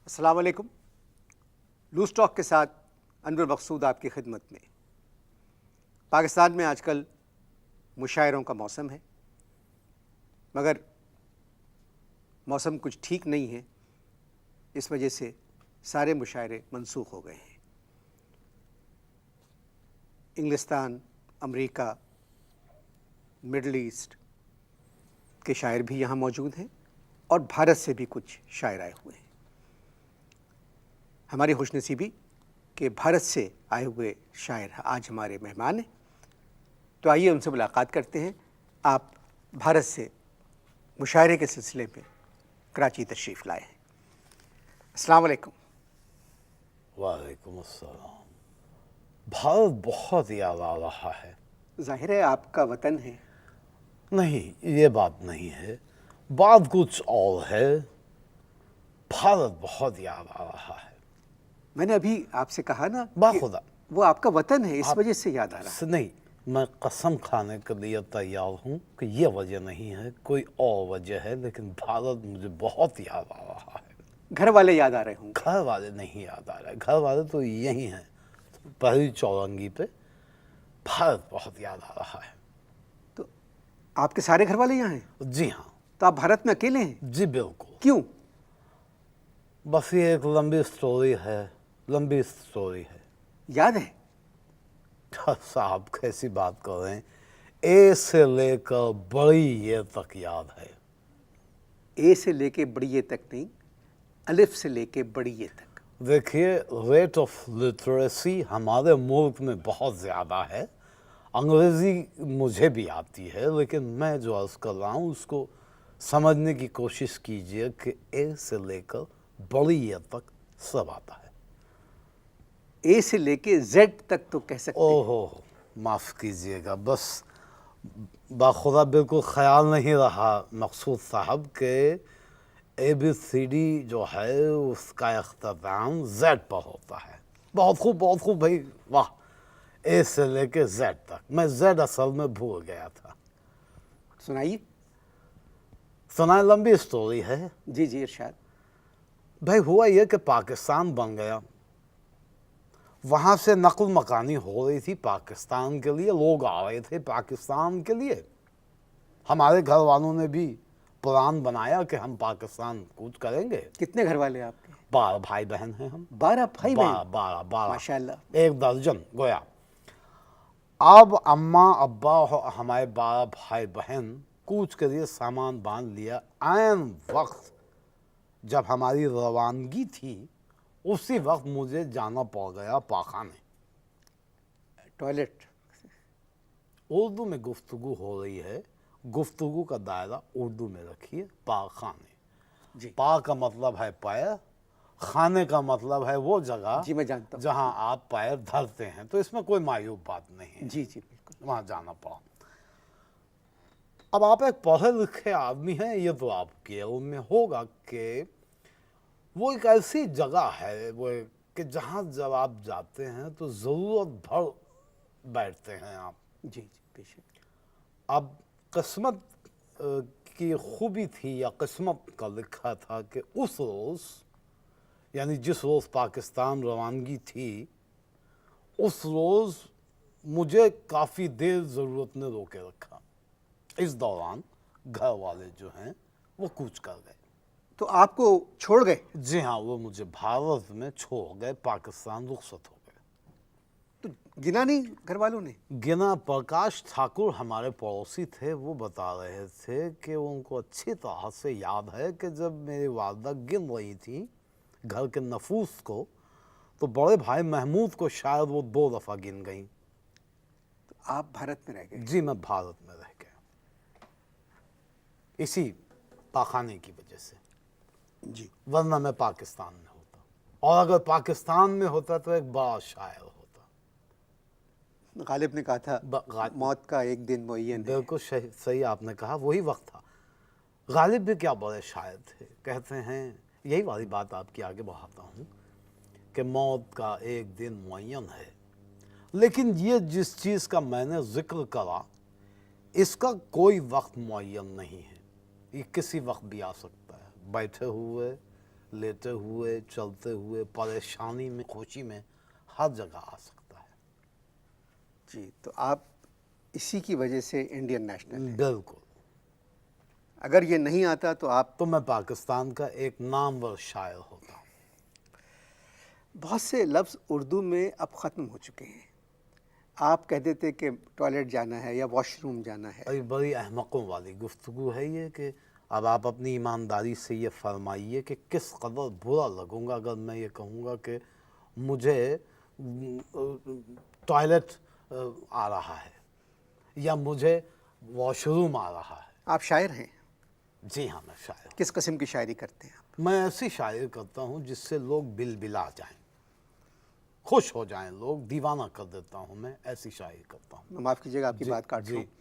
अस्सलाम वालेकुम। Loose talk के साथ अनवर मकसूद आपकी खिदमत में। पाकिस्तान में आजकल मुशायरों का मौसम है, मगर मौसम कुछ ठीक नहीं है। इस वजह से सारे मुशायरे मनसूख हो गए हैं। इंग्लिस्तान, अमेरिका, मिडल ईस्ट के शायर भी यहाँ मौजूद हैं और भारत से भी कुछ शायर आए हुए हैं। हमारी खुशनसीबी कि भारत से आए हुए शायर आज हमारे मेहमान हैं, तो आइए उनसे मुलाकात करते हैं। आप भारत से मुशायरे के सिलसिले में कराची तशरीफ़ लाए हैं। अस्सलाम वालेकुम। वालेकुम अस्सलाम। भारत बहुत याद आ रहा है। ज़ाहिर है आपका वतन है। नहीं, ये बात नहीं है, बात कुछ और है। भारत बहुत याद आ रहा है। मैंने अभी आपसे कहा ना कि बाखुदा वो आपका वतन है, इस वजह से याद आ रहा है। नहीं, मैं कसम खाने के लिए तैयार हूँ कि ये वजह नहीं है, कोई और वजह है, लेकिन भारत मुझे बहुत याद आ रहा है। घर वाले याद आ रहे होंगे। घर वाले नहीं याद आ रहे, घर वाले तो यही हैं, पहली चौरंगी पे। भारत बहुत याद आ रहा है। तो आपके सारे घर वाले यहाँ हैं? जी हाँ। तो आप भारत में अकेले हैं? जी बिल्कुल। क्यों? बस ये एक लंबी स्टोरी है, लंबी स्टोरी है। याद है? साहब कैसी बात कर रहे हैं, ए से लेकर बड़ी ये तक याद है। ए से लेके बड़ी ये तक नहीं, अलिफ से लेके बड़ी ये तक। देखिए, रेट ऑफ लिटरेसी हमारे मुल्क में बहुत ज़्यादा है। अंग्रेज़ी मुझे भी आती है, लेकिन मैं जो अर्ज़ कर रहा हूँ उसको समझने की कोशिश कीजिए कि ए से लेकर बड़ी ये तक सब आता है। ए से लेके जेड तक तो कह सकते हैं। ओहो, माफ़ कीजिएगा, बस बाखुदा बिल्कुल ख्याल नहीं रहा मकसूद साहब के ABCD जो है उसका अख्ताम जेड पर होता है। बहुत खूब भाई, वाह। ए से लेके जेड तक, मैं जेड असल में भूल गया था। सुनाइए। सुनाए, लंबी स्टोरी है। जी जी, इरशाद। भाई हुआ ये कि पाकिस्तान बन गया, वहाँ से नक़ल मकानी हो रही थी पाकिस्तान के लिए, लोग आ रहे थे पाकिस्तान के लिए। हमारे घर वालों ने भी प्लान बनाया कि हम पाकिस्तान कूच करेंगे। कितने घर वाले आपके? 12 भाई बहन हैं हम। 12 भाई बहन? 12 माशाल्लाह। एक दर्जन गोया। अब अम्मा अब्बा और हमारे 12 भाई बहन कूच के लिए सामान बांध लिया। ऐन वक्त जब हमारी रवानगी थी, उसी वक्त मुझे जाना पड़ गया पाखाने। टॉयलेट? उर्दू में गुफ्तगू हो रही है, गुफ्तगू का दायरा उर्दू में रखिए। पाखाने, जी पा का मतलब है पैर, खाने का मतलब है वो जगह जी, मैं जानता हूँ। जहां आप पैर धरते हैं। तो इसमें कोई मायूब बात नहीं है। जी जी, बिल्कुल। वहां जाना पड़ा। अब आप एक पढ़े लिखे आदमी हैं, ये तो आपके में होगा कि वो एक ऐसी जगह है वो कि जहां जब आप जाते हैं तो ज़रूरत भर बैठते हैं आप। जी जी, बेशक। अब किस्मत की खूबी थी या किस्मत का लिखा था कि उस रोज़, यानी जिस रोज़ पाकिस्तान रवानगी थी, उस रोज़ मुझे काफ़ी देर ज़रूरत ने रोके रखा। इस दौरान घर वाले जो हैं वो कूच कर गए। तो आपको छोड़ गए? जी हाँ, वो मुझे भारत में छोड़ गए, पाकिस्तान रुखसत हो गए। तो गिना नहीं घर वालों ने? गिना। प्रकाश ठाकुर हमारे पड़ोसी थे, वो बता रहे थे कि उनको अच्छी तरह से याद है कि जब मेरी वालदा गिन रही थी घर के नफूस को, तो बड़े भाई महमूद को शायद वो 2 दफ़ा गिन गई। तो आप भारत में रह गए? जी, मैं भारत में रह गया, इसी पाखाने की वजह से। जी। वरना मैं पाकिस्तान में होता, और अगर पाकिस्तान में होता तो एक बड़ा शायर होता। गालिब ने कहा था मौत का एक दिन मुअय्यन है। बिल्कुल सही आपने कहा, वही वक्त था। गालिब भी क्या बड़े शायर थे। कहते हैं, यही वाली बात आपकी आगे बढ़ाता हूँ कि मौत का एक दिन मुअय्यन है, लेकिन ये जिस चीज़ का मैंने जिक्र करा, इसका कोई वक्त मुअय्यन नहीं है। ये किसी वक्त भी आ सकता है। बैठे हुए लेटे हुए, चलते हुए, परेशानी में, खुशी में, हर जगह आ सकता है। जी, तो आप इसी की वजह से इंडियन नेशनल हैं। बिल्कुल। अगर ये नहीं आता तो आप तो मैं पाकिस्तान का एक नामवर शायर होता। बहुत से लफ्ज़ उर्दू में अब ख़त्म हो चुके हैं। आप कह देते कि टॉयलेट जाना है या वॉशरूम जाना है। अरे बड़ी अहमकों वाली गुफ्तगू है ये कि अब आप अपनी ईमानदारी से ये फरमाइए कि किस कदर बुरा लगूंगा अगर मैं ये कहूँगा कि मुझे टॉयलेट आ रहा है या मुझे वॉशरूम आ रहा है। आप शायर हैं। जी हाँ, मैं शायर हूँ। किस किस्म की शायरी करते हैं आप? मैं ऐसी शायरी करता हूँ जिससे लोग बिलबिला जाएं, खुश हो जाएं, लोग दीवाना कर देता हूँ। मैं ऐसी शायरी करता हूँ। माफ़ कीजिएगा आपकी जी, बात काट रहा हूँ। जी।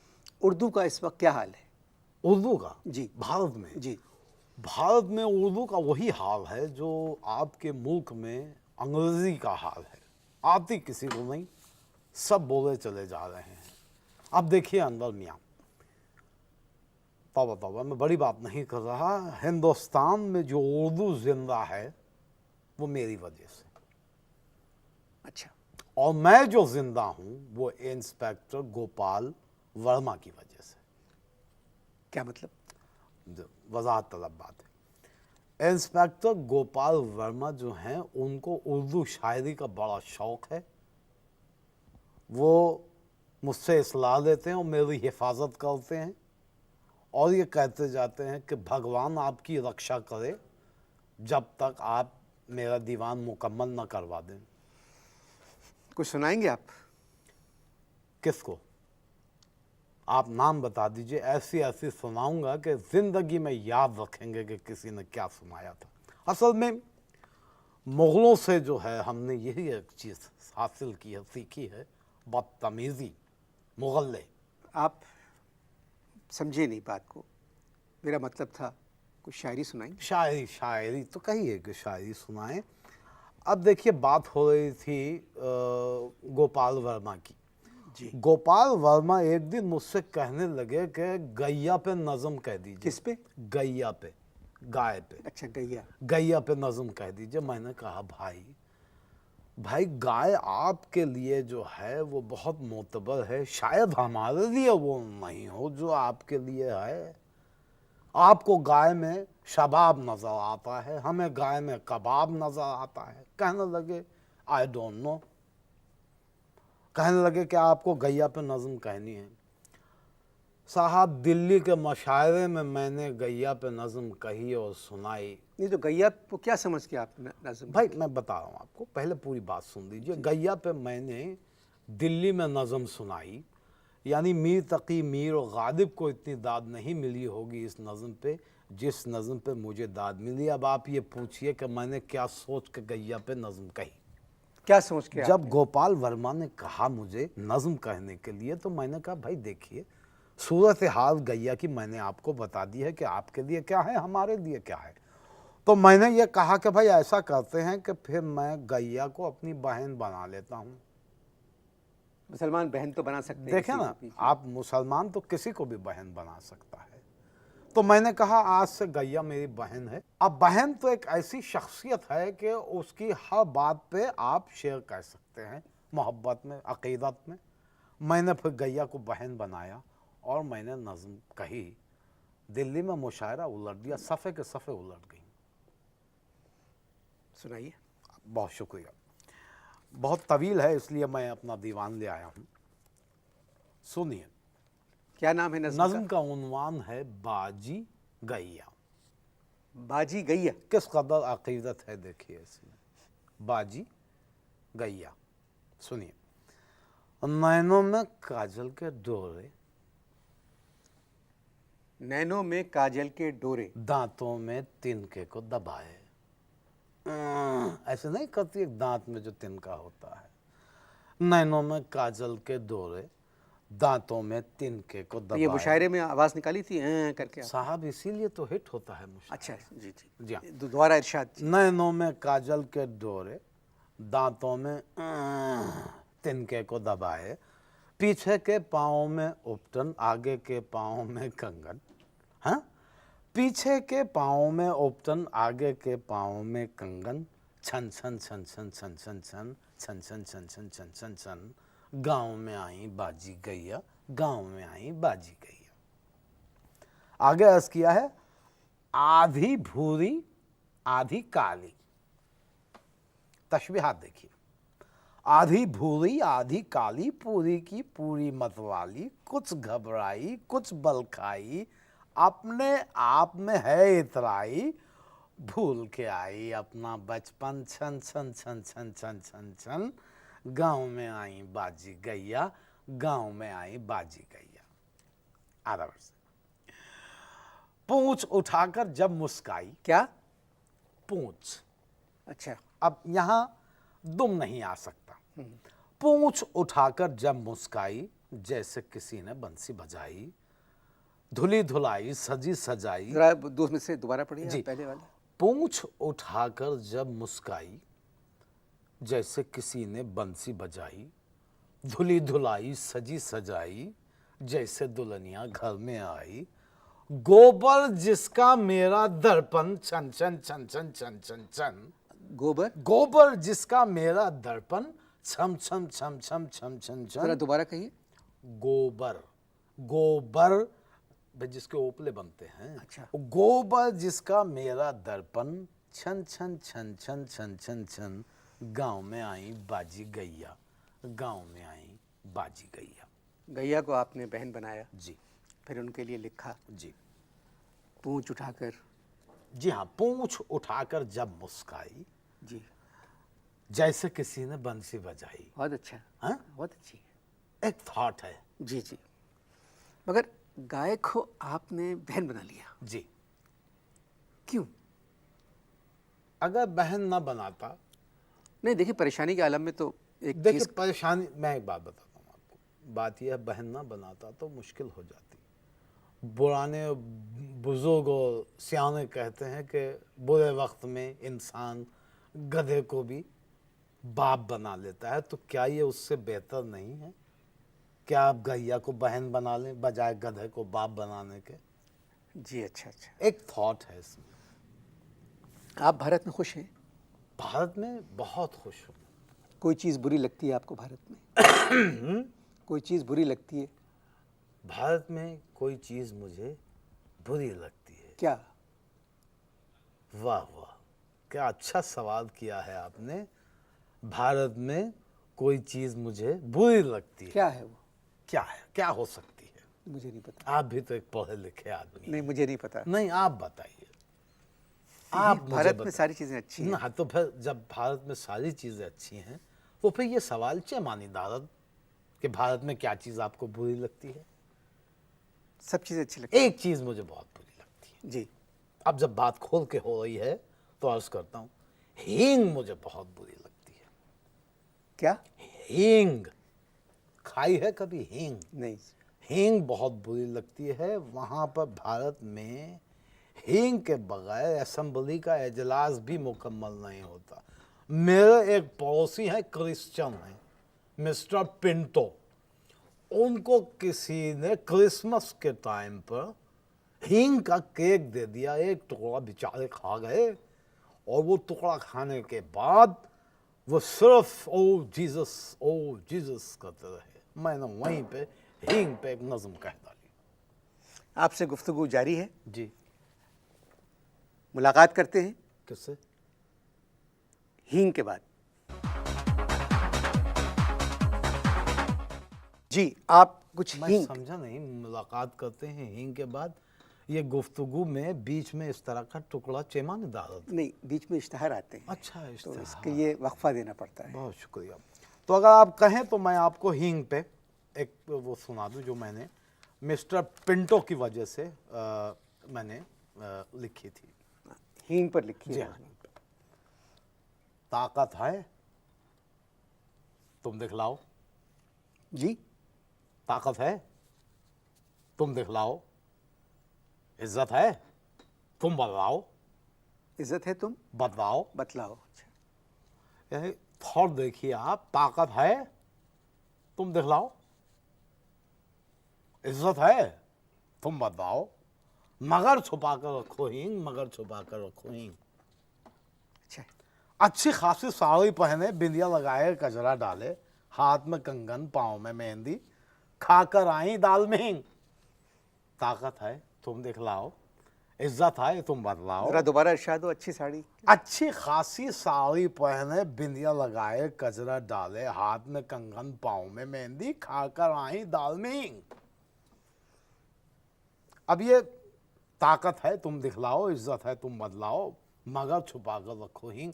उर्दू का इस वक्त क्या हाल है? उर्दू का जी। भारत में जी। भारत में उर्दू का वही हाल है जो आपके मुल्क में अंग्रेजी का हाल है। आती किसी को नहीं, सब बोले चले जा रहे हैं। अब देखिए अनवर मियाँ, तौबा तौबा, मैं बड़ी बात नहीं कर रहा। हिंदुस्तान में जो उर्दू जिंदा है वो मेरी वजह से, अच्छा। और मैं जो जिंदा हूँ वो इंस्पेक्टर गोपाल वर्मा की वजह से। क्या मतलब? वजाहत तलब बात है। इंस्पेक्टर गोपाल वर्मा जो हैं उनको उर्दू शायरी का बड़ा शौक है। वो मुझसे इस्लाह लेते हैं और मेरी हिफाजत करते हैं और ये कहते जाते हैं कि भगवान आपकी रक्षा करे जब तक आप मेरा दीवान मुकम्मल न करवा दें। कुछ सुनाएंगे आप? किसको? आप नाम बता दीजिए, ऐसी ऐसी सुनाऊंगा कि जिंदगी में याद रखेंगे कि किसी ने क्या सुनाया था। असल में मुगलों से जो है हमने यही एक चीज़ हासिल की है, सीखी है, बदतमीज़ी। मुगल्ले। आप समझे नहीं बात को। मेरा मतलब था कुछ शायरी सुनाएंगे? शायरी शायरी तो कहिए कि शायरी सुनाएं। अब देखिए बात हो रही थी गोपाल वर्मा की। जी। गोपाल वर्मा एक दिन मुझसे कहने लगे कि गैया पे नज़म कह दीजिए। किस पे? गैया पे, गाय पे। अच्छा, गैया। गैया पे नज़म कह दीजिए। मैंने कहा भाई गाय आपके लिए जो है वो बहुत मोतबर है, शायद हमारे लिए वो नहीं हो जो आपके लिए है। आपको गाय में शबाब नज़र आता है, हमें गाय में कबाब नज़र आता है। कहने लगे आई डोंट नो। कहने लगे कि आपको गैया पे नज़म कहनी है। साहब दिल्ली के मशायरे में मैंने गैया पे नज़म कही और सुनाई। नहीं तो गैया को क्या समझ के आप नज़म? भाई मैं बता रहा हूँ आपको, पहले पूरी बात सुन लीजिए। गैया पे मैंने दिल्ली में नज़म सुनाई, यानी मीर तकी मीर और गालिब को इतनी दाद नहीं मिली होगी इस नज़म पे जिस नज़म पे मुझे दाद मिली। अब आप ये पूछिए कि मैंने क्या सोच के गैया पे नज़म कही। क्या सोच के? जब गोपाल वर्मा ने कहा मुझे नज़म कहने के लिए तो मैंने कहा भाई देखिए सूरत हाल गैया की मैंने आपको बता दी है कि आपके लिए क्या है, हमारे लिए क्या है। तो मैंने ये कहा कि भाई ऐसा करते हैं कि फिर मैं गैया को अपनी बहन बना लेता हूँ। मुसलमान बहन तो बना सकते हैं। देखें ना, आप मुसलमान तो किसी को भी बहन बना सकता है। तो मैंने कहा आज से गैया मेरी बहन है। अब बहन तो एक ऐसी शख्सियत है कि उसकी हर बात पे आप शेयर कर सकते हैं, मोहब्बत में, अकीदत में। मैंने फिर गैया को बहन बनाया और मैंने नज़म कही। दिल्ली में मुशायरा उलट दिया, सफ़े के सफ़े उलट गई। सुनाइए। बहुत शुक्रिया। बहुत तवील है इसलिए मैं अपना दीवान ले आया हूँ, सुनिए। क्या नाम है नज़म नज़म का उन्वान है बाजी गैया। बाजी गैया। किस कदर अकीदत है देखिए इसमें। बाजी गैया, सुनिए। नैनों में काजल के डोरे, नैनों में काजल के डोरे, दांतों में तिनके को दबाए। ऐसे नहीं करती एक दांत में जो तिनका होता है। नैनों में काजल के डोरे, दांतों में तिनके को तो ये दबाए। मुशायरे में आवाज़ निकाली थी करके आप? साहब इसीलिए तो हिट होता है मुशायरा। अच्छा, जी जी जी हाँ। दोबारा इरशाद। नैनों में काजल के डोरे, दांतों में तिनके को दबाए। पीछे के पाँव में उपटन, आगे के पाँव में कंगन। हाँ, पीछे के पाँव में ओपटन, आगे के पाँव में कंगन, छन छन छन छन छन छन छन छन छन छन छन छन छन छन, गाँव में आई बाजी गैया, गाँव में आई बाजी गैया। आगे अर्ज किया है आधी भूरी आधी काली। तशबीहात देखिए, आधी भूरी आधी काली, पूरी की पूरी मतवाली, कुछ घबराई कुछ बल खाई, अपने आप में है इतराई, भूल के आई अपना बचपन, छन छन छन छन छन छन छन, गाँव में आई बाजी गैया, गाँव में आई बाजी गैया। आधा वर्ष। पूंछ उठाकर जब मुस्काई, क्या? पूंछ, अच्छा, अब यहां दुम नहीं आ सकता। पूंछ उठाकर जब मुस्काई, जैसे किसी ने बंसी बजाई, धुली धुलाई सजी सजाई। जरा दोस्त में से दोबारा पढ़िए जी। आप पहले वाला। पूंछ उठाकर जब मुस्काई, जैसे किसी ने बंसी बजाई, धुली धुलाई सजी सजाई, जैसे दुल्हनिया घर में आई, गोबर जिसका मेरा दर्पण, छन छन छन छन छन छन छन, गोबर। गोबर जिसका मेरा दर्पण, छम छम छम छम छम छम जरा छम। दोबारा कहिए। गोबर, गोबर भाई जिसके ओपले बनते हैं। अच्छा। गोबर जिसका मेरा दर्पण, छन छन छन छन छन छन छन, गांव में आई बाजी गैया, गांव में आई बाजी गैया। गैया को आपने बहन बनाया, जी फिर उनके लिए लिखा जी पूंछ उठाकर। जी हाँ, पूंछ उठाकर जब मुस्काई, जी, जैसे किसी ने बंसी बजाई। बहुत अच्छा। हाँ? बहुत अच्छी। एक थॉट है। जी जी। मगर गाय को आपने बहन बना लिया, जी, क्यों? अगर बहन ना बनाता। नहीं देखिए, परेशानी के आलम में तो एक देखिए चीज। परेशानी, मैं एक बात बताता हूँ आपको, बात यह बहन ना बनाता तो मुश्किल हो जाती। पुराने बुजुर्ग और सियाने कहते हैं कि बुरे वक्त में इंसान गधे को भी बाप बना लेता है, तो क्या ये उससे बेहतर नहीं है? क्या आप गैया को बहन बना लें बजाय गधे को बाप बनाने के? जी, अच्छा अच्छा। एक थॉट है इसमें। आप भारत में खुश हैं? भारत में बहुत खुश हूँ। कोई चीज़ बुरी लगती है आपको भारत में? कोई चीज़ बुरी लगती है? भारत में कोई चीज़ मुझे बुरी लगती है? क्या? वाह वाह, क्या अच्छा सवाल किया है आपने। भारत में कोई चीज़ मुझे बुरी लगती है। क्या है वो? क्या है, क्या हो सकती है? मुझे नहीं पता। आप भी तो एक पढ़े लिखे आदमी हैं। नहीं, मुझे नहीं पता। नहीं, आप बताइए। आप मुझे भारत में बताइए। सारी चीज़ें अच्छी हैं। ना, तो फिर जब भारत में सारी चीज़ें अच्छी हैं तो फिर ये सवाल क्या मानी दारद कि भारत में क्या चीज़ आपको बुरी लगती है? सब चीज़ें अच्छी लगती एक चीज़ मुझे बहुत बुरी लगती है। हैं। जी। अब जब बात खोल के हो रही है तो अर्ज करता हूँ, हींग मुझे बहुत बुरी लगती है। क्या? हींग खाई है कभी? हींग, नहीं। हींग बहुत बुरी लगती है। वहाँ पर भारत में हींग के बगैर असेंबली का इजलास भी मुकम्मल नहीं होता। मेरे एक पड़ोसी हैं, क्रिश्चियन हैं, मिस्टर पिंटो। उनको किसी ने क्रिसमस के टाइम पर हींग का केक दे दिया, एक टुकड़ा बेचारे खा गए, और वो टुकड़ा खाने के बाद वो सिर्फ ओ जीसस करते रहे। मैंने वहीं पे हींग पे एक नज़म कह डाली। आपसे गुफ्तगू जारी है, जी, मुलाकात करते हैं किससे? हींग के बाद। जी, आप कुछ मैं हींग। समझा नहीं, मुलाकात करते हैं हींग के बाद। ये गुफ्तगू में बीच में इस तरह का टुकड़ा चेमान डाल। नहीं, बीच में इश्तहार आते हैं, अच्छा, तो इश्तिहार। इसके लिए वक्फा देना पड़ता है। बहुत शुक्रिया। तो अगर आप कहें तो मैं आपको हींग पे एक वो सुना दूं जो मैंने मिस्टर पिंटो की वजह से मैंने लिखी थी। हींग पर लिखी जी है। हाँ। ताकत है तुम दिखलाओ, जी। ताकत है तुम दिखलाओ, इज्जत है तुम बदलाओ, इज्जत है तुम बदलाओ। बतलाओ। अच्छा। यानी थॉट देखिए आप, ताकत है तुम दिखलाओ, इज्जत है तुम बदलाओ, मगर छुपा कर रखो हींग, मगर छुपा कर रखो हींग। अच्छा है। अच्छी खासी साड़ी पहने, बिंदिया लगाए, कजरा डाले, हाथ में कंगन, पाँव में मेहंदी, खाकर आई दाल में हींग। ताकत है तुम दिखलाओ, इज्जत है तुम बदलाओ। जरा दोबारा इरशाद हो, अच्छी साड़ी। अच्छी खासी साड़ी पहने, बिंदिया लगाए, कजरा डाले, हाथ में कंगन, पाँव में मेहंदी, खाकर आई दाल में हींग। अब ये ताकत है तुम दिखलाओ, इज्जत है तुम बदलाओ, मगर छुपा कर रखो हींग।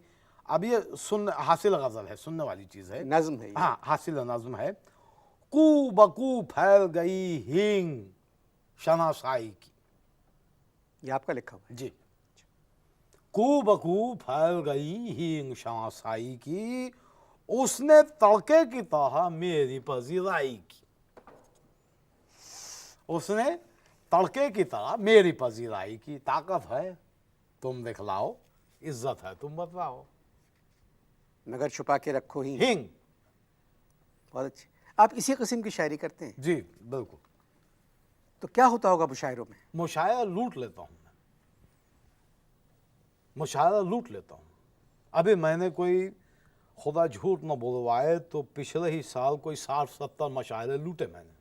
अब ये सुन हासिल गजल है, सुनने वाली चीज है, नज्म है ये। हाँ हासिल नज्म है। कू बकू फैल गई हींग शनाशाई की। ये आपका लिखा हुआ है। जी। कू बकू फैल गई हींग शनाशाई की, उसने तड़के की तरह मेरी पजीराई की। उसने तड़के की तरह मेरी पजीराई की। ताकत है तुम दिखलाओ, इज्जत है तुम बतलाओ। मगर छुपा के रखो ही। हिंग। बहुत अच्छी। आप इसी किस्म की शायरी करते हैं? जी बिल्कुल। तो क्या होता होगा मुशायरों में? मुशायरा लूट लेता हूं मैं, मुशायरा लूट लेता हूं। अभी मैंने कोई खुदा झूठ न बोलवाए तो पिछले ही साल कोई 60-70 मुशायरे लूटे मैंने।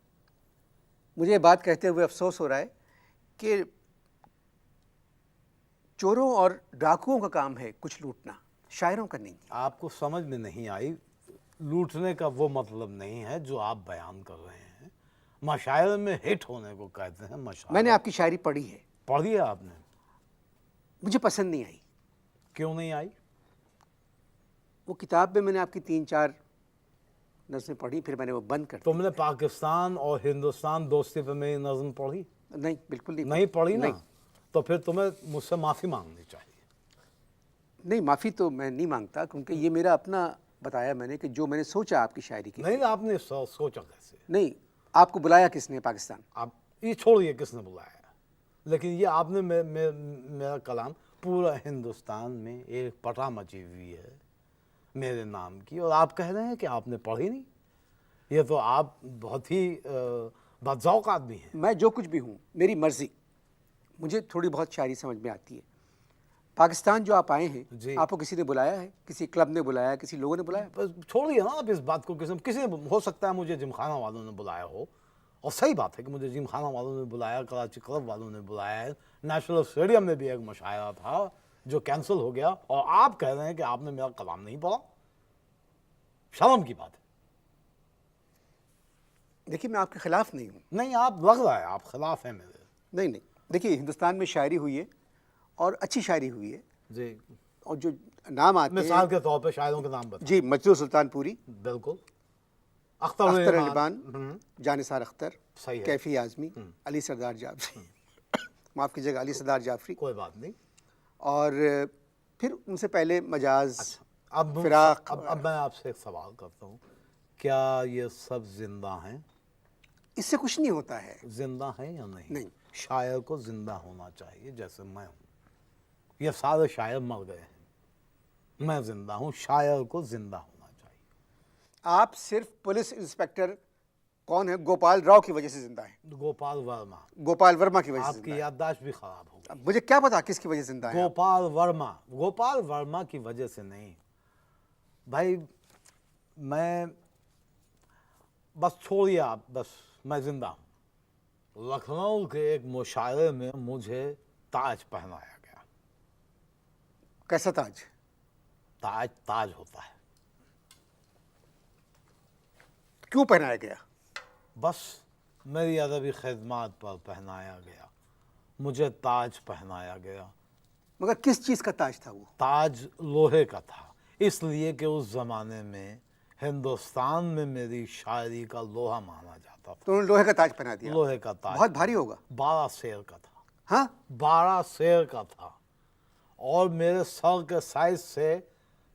मुझे ये बात कहते हुए अफसोस हो रहा है कि चोरों और डाकुओं का काम है कुछ लूटना, शायरों का नहीं है। आपको समझ में नहीं आई, लूटने का वो मतलब नहीं है जो आप बयान कर रहे हैं। मशायरे में हिट होने को कहते हैं मशायरा। मैंने आपकी शायरी पढ़ी है, पढ़ी है आपने? मुझे पसंद नहीं आई। क्यों नहीं आई? वो किताब में मैंने आपकी 3-4 नज़में पढ़ी, फिर मैंने वो बंद कर दी। तुमने पाकिस्तान और हिंदुस्तान दोस्ती पे मेरी नज़म पढ़ी? नहीं, बिल्कुल नहीं नहीं पढ़ी ना? नहीं। तो फिर तुम्हें मुझसे माफ़ी मांगनी चाहिए। नहीं, माफ़ी तो मैं नहीं मांगता, क्योंकि ये मेरा अपना बताया मैंने कि जो मैंने सोचा आपकी शायरी की। नहीं, आपने सोचा कैसे? नहीं, आपको बुलाया किसने पाकिस्तान? आप ये छोड़िए किसने बुलाया, लेकिन ये आपने मेरा कलाम पूरा हिंदुस्तान में एक पटा मची हुई है मेरे नाम की, और आप कह रहे हैं कि आपने पढ़ी नहीं। ये तो आप बहुत ही बदज़ौक़ आदमी हैं। मैं जो कुछ भी हूँ, मेरी मर्ज़ी, मुझे थोड़ी बहुत शायरी समझ में आती है। पाकिस्तान जो आप आए जी। हैं, आपको किसी ने बुलाया है? किसी क्लब ने बुलाया, किसी लोगों ने बुलाया? बस छोड़िए ना आप इस बात को। किसी ने, हो सकता है मुझे जिमखाना वालों ने बुलाया हो, और सही बात है कि मुझे जिमखाना वालों ने बुलाया, कराची क्लब वालों ने बुलाया है, नेशनल स्टेडियम में भी एक मुशायरा था जो कैंसिल हो गया, और आप कह रहे हैं कि आपने मेरा कलाम नहीं पढ़ा। शर्म की बात है। देखिए, मैं आपके खिलाफ नहीं हूँ। नहीं, आप लग रहा है आप खिलाफ हैं मेरे। नहीं नहीं, देखिए हिंदुस्तान में शायरी हुई है और अच्छी शायरी हुई है, जी। और जो नाम आते मिसाल हैं, के तौर पे शायरों के नाम बताओ। जी, मजदूर सुल्तानपुरी, बिल्कुल। अख्तर रहमान, जानिसार अख्तर, सही है। कैफी आजमी, अली सरदार जाफरी, माफ़ कीजिएगा, अली सरदार जाफरी, कोई बात नहीं। और फिर उनसे पहले मजाज, अब फिराक। अब मैं आपसे एक सवाल करता हूँ, क्या ये सब जिंदा हैं? इससे कुछ नहीं होता है। जिंदा हैं या नहीं? नहीं। शायर को जिंदा होना चाहिए, जैसे मैं हूँ। ये सारे शायर मर गए हैं, मैं जिंदा हूँ, शायर को जिंदा होना चाहिए। आप सिर्फ पुलिस इंस्पेक्टर कौन है, गोपाल राव की वजह से जिंदा है। गोपाल वर्मा। गोपाल वर्मा की वजह से आपकी जिंदा है। याददाश्त भी खराब हो गई। अब मुझे क्या पता किसकी वजह से जिंदा है। गोपाल वर्मा, गोपाल वर्मा की वजह से नहीं भाई। मैं बस छोड़िए आप, बस मैं जिंदा हूँ। लखनऊ के एक मुशायरे में मुझे ताज पहनाया गया। कैसा ताज? ताज ताज होता है। क्यों पहनाया गया? बस मेरी अदबी खिदमत पर पहनाया गया, मुझे ताज पहनाया गया। मगर किस चीज़ का ताज था वो? ताज लोहे का था, इसलिए कि उस ज़माने में हिंदुस्तान में मेरी शायरी का लोहा माना जाता था। तो उन्होंने लोहे का ताज पहना दिया। लोहे का ताज। बहुत भारी होगा। 12 शेर का था। हाँ, 12 शेर का था, और मेरे सर के साइज से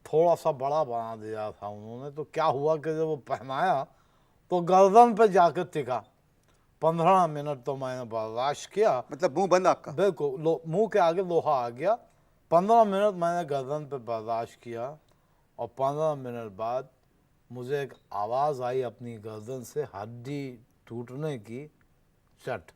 थोड़ा सा बड़ा बना दिया था उन्होंने। तो क्या हुआ कि जब वो पहनाया तो गर्दन पे जाकर टिका। 15 मिनट तो मैंने बर्दाश्त किया। मतलब मुंह बंद आपका? बिल्कुल, मुंह के आगे लोहा आ गया। 15 मिनट मैंने गर्दन पे बर्दाश्त किया, और 15 मिनट बाद मुझे एक आवाज़ आई अपनी गर्दन से, हड्डी टूटने की, चट।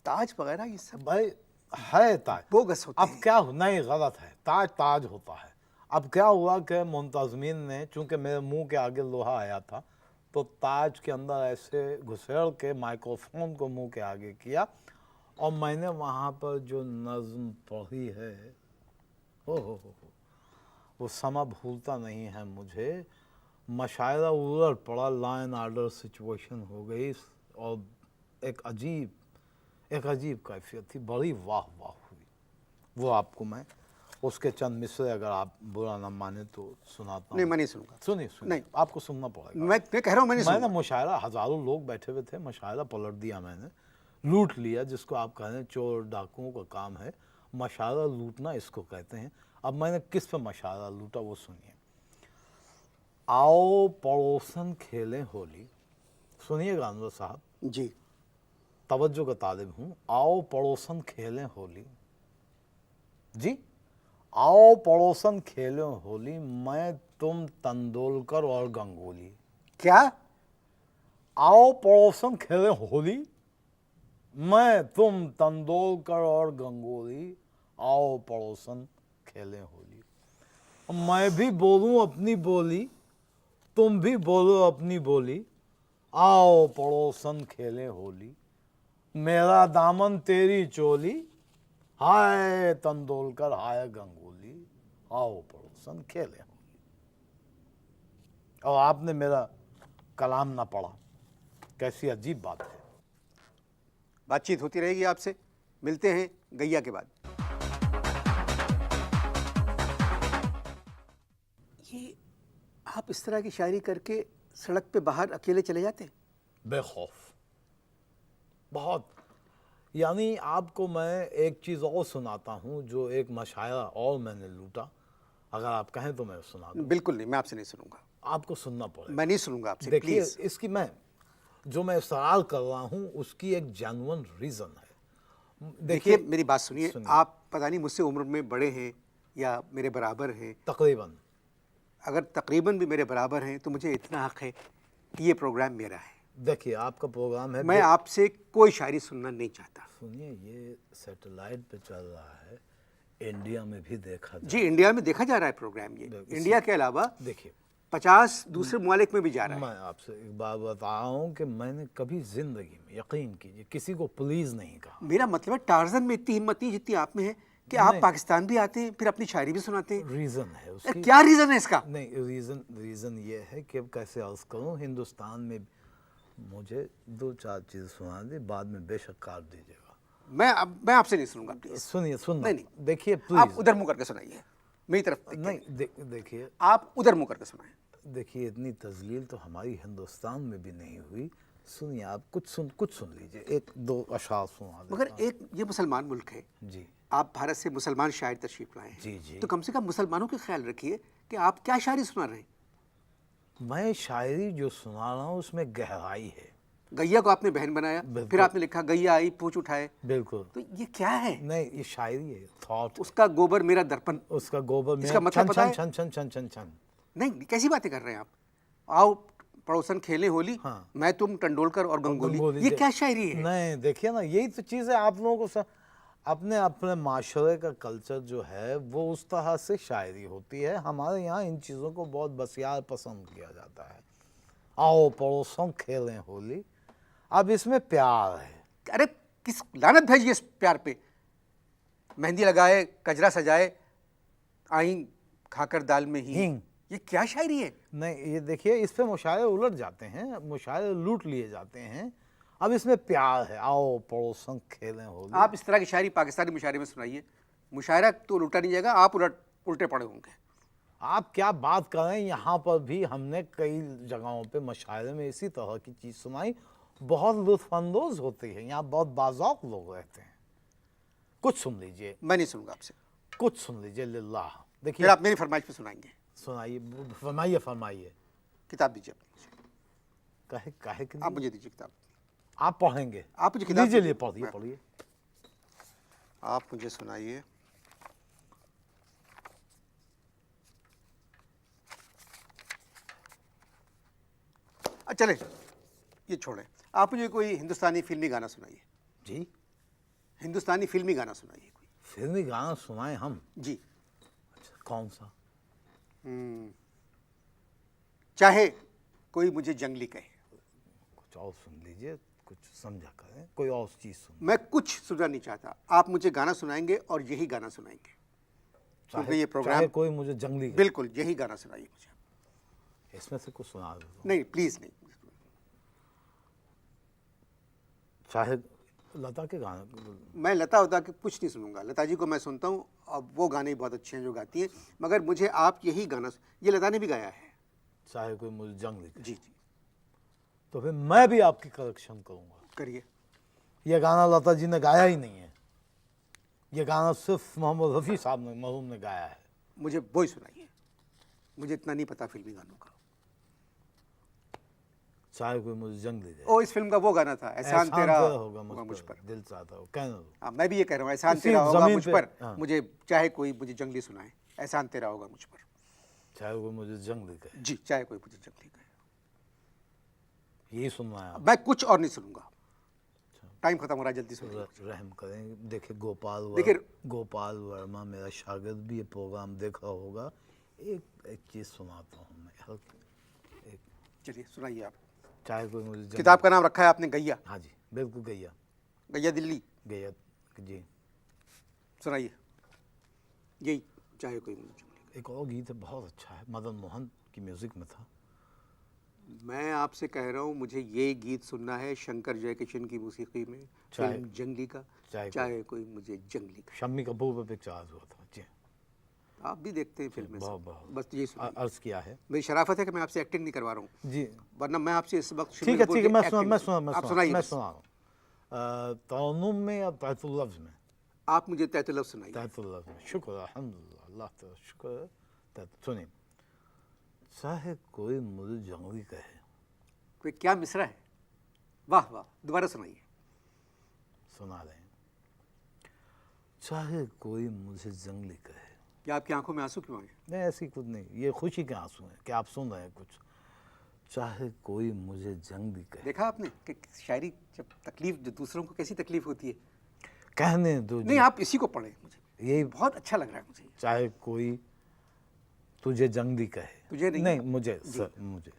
ताज वगैरह ये सब भाई है ताज, बोगस होते अब हैं। क्या नहीं, गलत है, ताज ताज होता है। अब क्या हुआ कि मुंतजमीन ने, चूंकि मेरे मुंह के आगे लोहा आया था, तो ताज के अंदर ऐसे घुसेड़ के माइक्रोफोन को मुंह के आगे किया, और मैंने वहाँ पर जो नज्म पढ़ी है, हो वो समा भूलता नहीं है मुझे। मशायरा उलट पड़ा, लॉ एंड ऑर्डर सिचुएशन हो गई, और एक अजीब कैफियत थी, बड़ी वाह वाह हुई। वो आपको मैं उसके चंद मिसरे, अगर आप बुरा ना माने तो सुनाता नहीं, हूँ। मैं नहीं सुनूंगा। सुनिए नहीं। आपको सुनना पड़ेगा। मैं कह रहा हूँ मैं नहीं मैंने सुनूंगा। मुशायरा, हजारों लोग बैठे हुए थे, मुशायरा पलट दिया मैंने, लूट लिया, जिसको आप कह रहे हैं चोर डाकुओं का काम है, मशायरा लूटना इसको कहते हैं। अब मैंने किस पे मशायरा लूटा वो सुनिए। आओ पड़ोसन खेलें होली, सुनिएगा अनवर साहब, जी। तवज्जो का तालिब हूँ। आओ पड़ोसन खेलें होली, जी आओ पड़ोसन खेलें होली, मैं तुम तेंदुलकर और गंगोली। क्या? आओ पड़ोसन खेलें होली, मैं तुम तेंदुलकर और गंगोली, आओ पड़ोसन खेलें होली। मैं भी बोलूं अपनी बोली, तुम भी बोलो अपनी बोली, आओ पड़ोसन खेलें होली, मेरा दामन तेरी चोली, हाय तेंदुलकर हाय गंगोली, आओ पड़ोसन खेलें होली। और आपने मेरा कलाम ना पढ़ा, कैसी अजीब बात है। बातचीत होती रहेगी आपसे, मिलते हैं गैया के बाद। ये आप इस तरह की शायरी करके सड़क पे बाहर अकेले चले जाते हैं? बेखौफ, बहुत। यानी आपको मैं एक चीज़ और सुनाता हूँ, जो एक मशायरा और मैंने लूटा, अगर आप कहें तो मैं सुना दूँ। बिल्कुल नहीं, मैं आपसे नहीं सुनूंगा। आपको सुनना पड़ेगा। मैं नहीं सुनूंगा आपसे, देखिए, प्लीज। इसकी मैं जो मैं सवाल कर रहा हूँ उसकी एक जेन्युइन रीज़न है। देखिए मेरी बात सुनिए, सुनिए। आप पता नहीं मुझसे उम्र में बड़े हैं या मेरे बराबर हैं। तकरीबन। अगर तकरीबन भी मेरे बराबर हैं तो मुझे इतना हक है कि ये प्रोग्राम मेरा है। देखिए, आपका प्रोग्राम है, मैं आपसे कोई शायरी सुनना नहीं चाहता। सुनिए, ये सैटेलाइट पे चल रहा है, इंडिया में भी देखा जी, इंडिया में देखा जा रहा है प्रोग्राम ये। इंडिया के अलावा देखिए, 50 दूसरे ममालिक में भी जा रहा है। मैं आपसे एक बात बता रहा हूँ कि मैंने कभी जिंदगी में, यकीन कीजिए, किसी को प्लीज नहीं कहा। मेरा मतलब है टार्जन में इतनी हिम्मत नहीं जितनी आप में है कि आप पाकिस्तान भी आते हैं, फिर अपनी शायरी भी सुनाते हैं। रीजन है उसकी। क्या रीजन है इसका? नहीं, रीजन ये है कि अब कैसे अर्ज करूँ, हिंदुस्तान में मुझे 2-4 चीज़ सुना दी, बाद में बेशक काट दीजिएगा। मैं आपसे नहीं सुनूंगा, प्लीज। सुनिए, नहीं, देखिए आप प्लीज। उधर मुंह करके सुनाइए, मेरी तरफ देख के। नहीं, देखिए, आप उधर मुंह करके सुनाएं। देखिए, इतनी तजलील तो हमारी हिंदुस्तान में भी नहीं हुई। सुनिए, आप कुछ सुन लीजिए, 1-2 अशार सुना देता मगर हूँ। एक ये मुसलमान मुल्क है, जी आप भारत से मुसलमान शायर तशरीफ लाए हैं, जी। तो कम से कम मुसलमानों का ख्याल रखिए कि आप क्या शायरी सुना रहे हैं। मैं शायरी जो सुना रहा हूँ उसमें गहराई है। गैया को आपने बहन बनाया, फिर आपने लिखा गैया आई पूछ उठाए, बिल्कुल। तो ये क्या है? नहीं, ये शायरी है, थॉट। उसका गोबर मेरा दर्पण, उसका गोबर इसका में मतलब पता है? छन छन छन छन छन। नहीं, कैसी बातें कर रहे हैं आप? आओ पड़ोसन खेले होली, हाँ। मैं तुम तेंदुलकर और गंगोली, ये क्या शायरी है? नहीं, देखिए ना, यही तो चीज़ है। आप लोगों को अपने माशरे का कल्चर जो है वो उस तरह से शायरी होती है। हमारे यहाँ इन चीज़ों को बहुत बसियार पसंद किया जाता है। आओ पड़ोसन खेलें होली, अब इसमें प्यार है। अरे किस लानत भेजिए इस प्यार पे। मेहंदी लगाए, कजरा सजाए, आई खाकर दाल में हींग, ये क्या शायरी है? नहीं, ये देखिए, इस पे मुशायरे उलट जाते हैं, मुशायरे लूट लिए जाते हैं। अब इसमें प्यार है, आओ पड़ोसन खेलें होली। आप इस तरह की शायरी पाकिस्तानी मुशायरे में सुनाइए। मुशायरा तो लूटा नहीं जाएगा, आप उल्टे पड़े होंगे। आप क्या बात कर रहे हैं, यहाँ पर भी हमने कई जगहों पे मुशायरे में इसी तरह की चीज़ सुनाई, बहुत लुत्फानंदोज होती है। यहाँ बहुत बाज़ौक़ लोग रहते हैं। कुछ सुन लीजिए। मैं नहीं सुनूंगा आपसे। कुछ सुन लीजिए लिल्लाह। देखिए, फिर आप मेरी फरमाइश पे सुनाएंगे। सुनाइए, फरमाइए। किताब दीजिए काहे कि आप मुझे दीजिए किताब। आप पढ़ेंगे? आप मुझे किताब लीजिए, पढ़िए। आप मुझे सुनाइए। चले, ये छोड़ें, आप मुझे कोई हिंदुस्तानी फिल्मी गाना सुनाइए। जी, हिंदुस्तानी फिल्मी गाना सुनाइए कोई। फिल्मी गाना सुनाए हम? जी। अच्छा, कौन सा? चाहे कोई मुझे जंगली कहे। कुछ और सुन लीजिए, कुछ समझा करें, कोई और चीज सुन। मैं कुछ सुनना नहीं चाहता, आप मुझे गाना सुनाएंगे और यही गाना सुनाएंगे, क्योंकि ये प्रोग्राम। चाहे कोई मुझे जंगली कहे। बिल्कुल यही गाना सुनाइए मुझे। इसमें से कुछ सुना दो। नहीं प्लीज नहीं। चाहे लता के गाने। मैं लता उता के कुछ नहीं सुनूंगा, लता जी को मैं सुनता हूँ, अब वो गाने बहुत अच्छे हैं जो गाती हैं, मगर मुझे आप यही गाना, ये लता ने भी गाया है। चाहे कोई मुझे जंगली कहे। जी जी। तो फिर मैं भी आपकी करेक्शन करूंगा। करिए। ये गाना लता जी ने गाया ही नहीं है, ये गाना सिर्फ मोहम्मद रफ़ी साहब ने, मरहूम ने गाया है। मुझे वो ही सुनाइए, मुझे इतना नहीं पता फिल्मी गानों का। चाहे कोई मुझे जंगली कहे। ओ, इस फिल्म का वो गाना था, एहसान तेरा होगा मुझ पर। दिल चाहता हो, कहने दो। हाँ, मैं भी ये कह रहा हूँ, एहसान इसी तेरा होगा ज़मीन मुझ पे, पर, हाँ। मुझे चाहे कोई मुझे जंगली सुनाए, एहसान तेरा होगा मुझ पर। चाहे कोई मुझे जंगली कहे। जी, चाहे कोई मुझे जंगली कहे। यही सुनना है आप? मैं कुछ और नहीं सुनूंगा, टाइम खत्म हो रहा है, जल्दी सुनिए। रहम करें। देखिए देखिए, गोपाल वर्मा मेरा शागिर्द भी ये प्रोग्राम देखा होगा। एक चीज़ सुनाता हूँ मैं। चलिए सुनाइए आप। चाहे कोई मुझे किताब का नाम रखा है आपने गैया? हाँ जी, बिल्कुल गैया। गैया दिल्ली। गैया जी। सुनाइए यही, चाहे कोई मुझे जंगली कहे। एक और गीत है बहुत अच्छा है, मदन मोहन की म्यूजिक में था। मैं आपसे कह रहा हूँ, मुझे ये गीत सुनना है शंकर जयकिशन की मौसीकी में, फिल्म जंगली का, चाहे कोई मुझे जंगली कहे। शम्मी कपूर पर पिक्चर हुआ था जी। आप भी देखते हैं फिल्में? बहुत बस ये सुनिए। अर्ज किया है। मेरी शराफत है कि मैं आपसे एक्टिंग नहीं करवा रहा हूँ जी, वरना मैं आपसे इस वक्त ठीक है ठीक है, मैं आप सुनाइए। सुना रहा हूँ। तरन्नुम में या तहतुल लफ्ज़ में? आप मुझे तहतुल लफ्ज़ सुनाइए। तहतुल लफ्ज़ में। शुक्र अल्हम्दुलिल्लाह, अल्लाह का शुक्र है। सुनिए, चाहे कोई मुझे जंगली कहे। कोई क्या मिसरा है, वाह वाह, दोबारा सुनाइए। सुना रहे हैं। चाहे कोई मुझे जंगली कहे। क्या आपकी आंखों में आंसू क्यों आए? नहीं, ऐसी कुछ नहीं, ये खुशी के आंसू हैं कि आप सुन रहे हैं कुछ। चाहे कोई मुझे जंगली कहे। देखा आपने कि शायरी जब तकलीफ, जो दूसरों को कैसी तकलीफ होती है। कहने दो जी। नहीं, आप इसी को पढ़ें, मुझे यही बहुत अच्छा लग रहा है मुझे। चाहे कोई तुझे जंगली कहे। तुझे नहीं, मुझे सर, मुझे।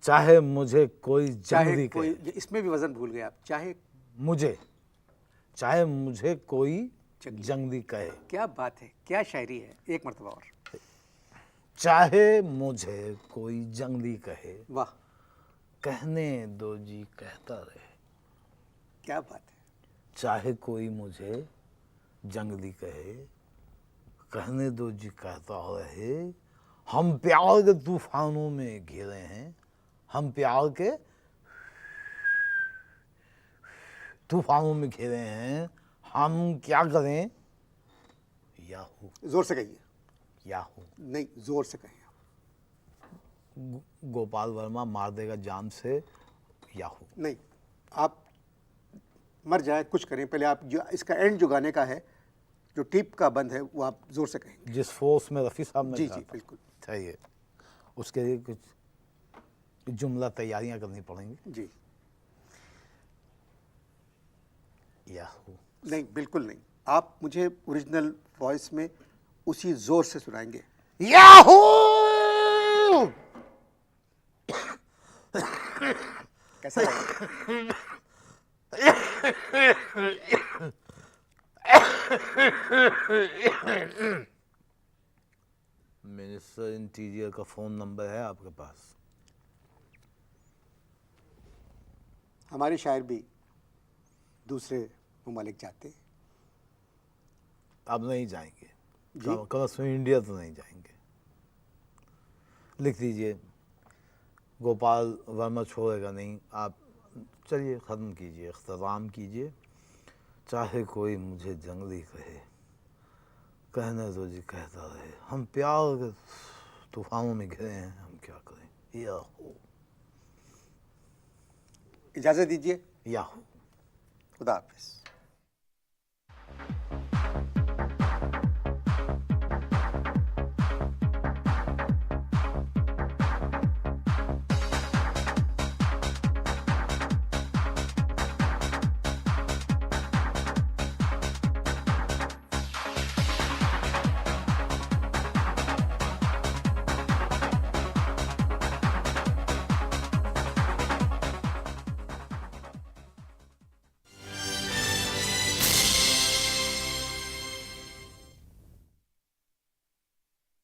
चाहे मुझे कोई जंगली कहे। इसमें भी वजन भूल गए आप। चाहे मुझे कोई जंगली कहे। क्या बात है, क्या शायरी है, एक मर्तबा और। चाहे मुझे कोई जंगली कहे, वाह, कहने दो जी कहता रहे। क्या बात है। चाहे कोई मुझे जंगली कहे, कहने दो जी कहता रहे। हम प्यार के तूफानों में घिरे हैं, हम प्यार के तूफानों में घिरे हैं, हम क्या करें? याहू। जोर से कहिए। याहू नहीं, जोर से कहिए। गोपाल वर्मा मार देगा जान से। याहू नहीं, आप मर जाए कुछ करें, पहले आप जो इसका एंड जो गाने का है, जो टीप का बंद है, वो आप जोर से कहेंगे। जिस फोर्स में रफ़ी साहब ने जी कहा जी था। बिल्कुल सही है। उसके लिए कुछ जुमला तैयारियां करनी पड़ेंगी। जी। याहू। नहीं, बिल्कुल नहीं, आप मुझे ओरिजिनल वॉइस में उसी जोर से सुनाएंगे। याहू। कैसा लगा? मिनिस्टर इंटीरियर का फ़ोन नंबर है आपके पास? हमारे शायर भी दूसरे ममालिक जाते हैं। अब नहीं जाएंगे, जी। कम से कम इंडिया तो नहीं जाएंगे। लिख दीजिए, गोपाल वर्मा छोड़ेगा नहीं। आप चलिए ख़त्म कीजिए, इख्तिताम कीजिए। चाहे कोई मुझे जंगली कहे, कहने दो जी कहता रहे। हम प्यार के तूफानों में घिरे हैं, हम क्या करें? याहू। इजाज़त दीजिए। याहू। खुदा हाफिज़।